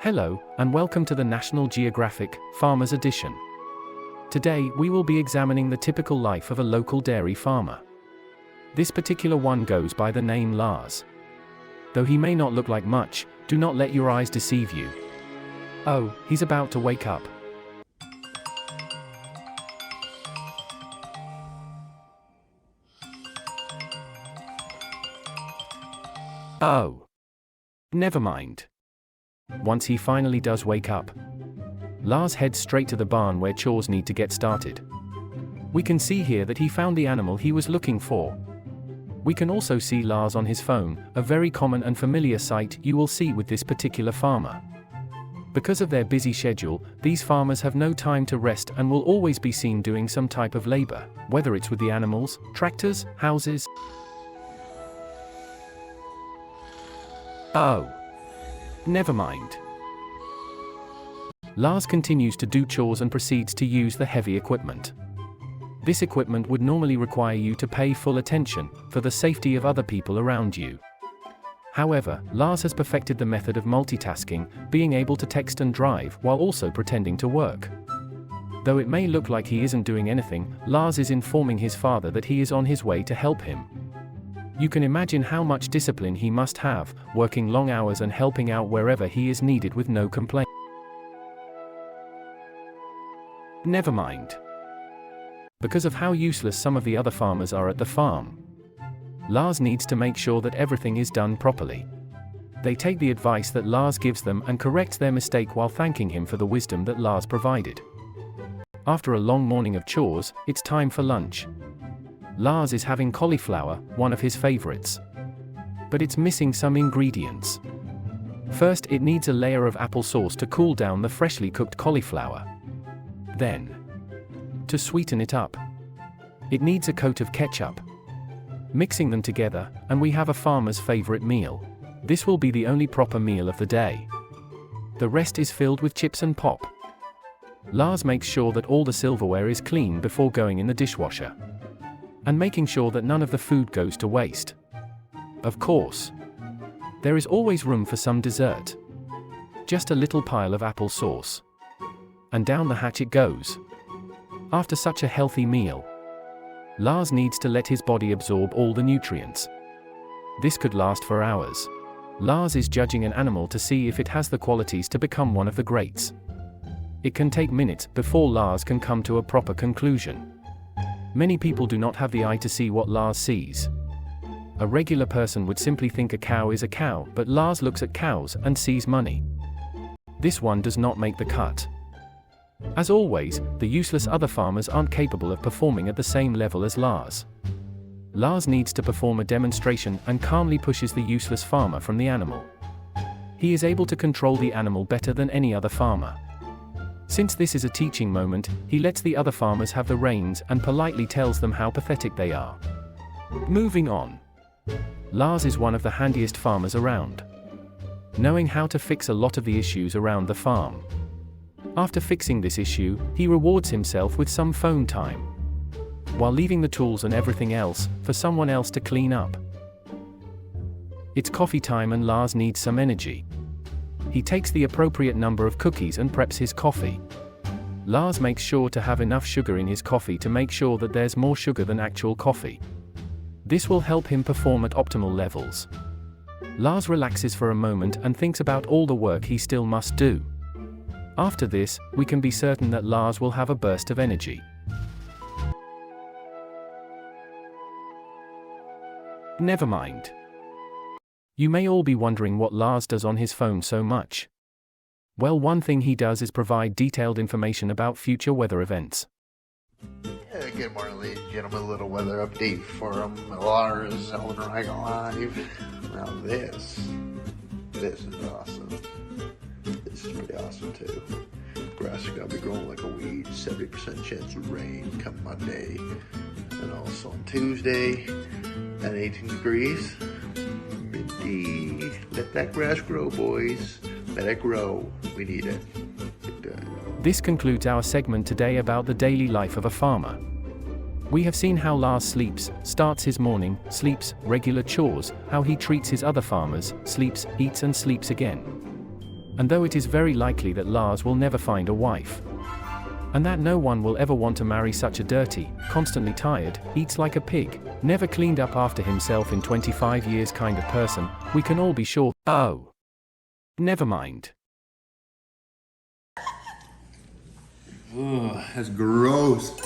Hello, and welcome to the National Geographic Farmers Edition. Today, we will be examining the typical life of a local dairy farmer. This particular one goes by the name Lars. Though he may not look like much, do not let your eyes deceive you. Oh, he's about to wake up. Oh. Never mind. Once he finally does wake up, Lars heads straight to the barn where chores need to get started. We can see here that he found the animal he was looking for. We can also see Lars on his phone, a very common and familiar sight you will see with this particular farmer. Because of their busy schedule, these farmers have no time to rest and will always be seen doing some type of labor, whether it's with the animals, tractors, houses. Oh. Never mind. Lars continues to do chores and proceeds to use the heavy equipment. This equipment would normally require you to pay full attention, for the safety of other people around you. However, Lars has perfected the method of multitasking, being able to text and drive while also pretending to work. Though it may look like he isn't doing anything, Lars is informing his father that he is on his way to help him. You can imagine how much discipline he must have, working long hours and helping out wherever he is needed with no complaint. Never mind. Because of how useless some of the other farmers are at the farm, Lars needs to make sure that everything is done properly. They take the advice that Lars gives them and correct their mistake while thanking him for the wisdom that Lars provided. After a long morning of chores, it's time for lunch. Lars is having cauliflower, one of his favorites. But it's missing some ingredients. First, it needs a layer of applesauce to cool down the freshly cooked cauliflower. Then, to sweeten it up, it needs a coat of ketchup. Mixing them together, and we have a farmer's favorite meal. This will be the only proper meal of the day. The rest is filled with chips and pop. Lars makes sure that all the silverware is clean before going in the dishwasher, and making sure that none of the food goes to waste. Of course, there is always room for some dessert. Just a little pile of applesauce. And down the hatch it goes. After such a healthy meal, Lars needs to let his body absorb all the nutrients. This could last for hours. Lars is judging an animal to see if it has the qualities to become one of the greats. It can take minutes before Lars can come to a proper conclusion. Many people do not have the eye to see what Lars sees. A regular person would simply think a cow is a cow, but Lars looks at cows and sees money. This one does not make the cut. As always, the useless other farmers aren't capable of performing at the same level as Lars. Lars needs to perform a demonstration and calmly pushes the useless farmer from the animal. He is able to control the animal better than any other farmer. Since this is a teaching moment, he lets the other farmers have the reins and politely tells them how pathetic they are. Moving on. Lars is one of the handiest farmers around, knowing how to fix a lot of the issues around the farm. After fixing this issue, he rewards himself with some phone time, while leaving the tools and everything else for someone else to clean up. It's coffee time and Lars needs some energy. He takes the appropriate number of cookies and preps his coffee. Lars makes sure to have enough sugar in his coffee to make sure that there's more sugar than actual coffee. This will help him perform at optimal levels. Lars relaxes for a moment and thinks about all the work he still must do. After this, we can be certain that Lars will have a burst of energy. Never mind. You may all be wondering what Lars does on his phone so much. Well, one thing he does is provide detailed information about future weather events. Good morning, ladies and gentlemen. A little weather update from Lars and Elora Live. Now this is awesome. This is pretty awesome too. Grass is gonna be growing like a weed. 70% chance of rain come Monday, and also on Tuesday at 18 degrees. Minty. Let that grass grow, boys. Let it grow. We need it. This concludes our segment today about the daily life of a farmer. We have seen how Lars sleeps, starts his morning, sleeps, regular chores, how he treats his other farmers, sleeps, eats and sleeps again. And though it is very likely that Lars will never find a wife, and that no one will ever want to marry such a dirty, constantly tired, eats like a pig, never cleaned up after himself in 25 years kind of person, we can all be sure. Oh, never mind. Ugh, that's gross.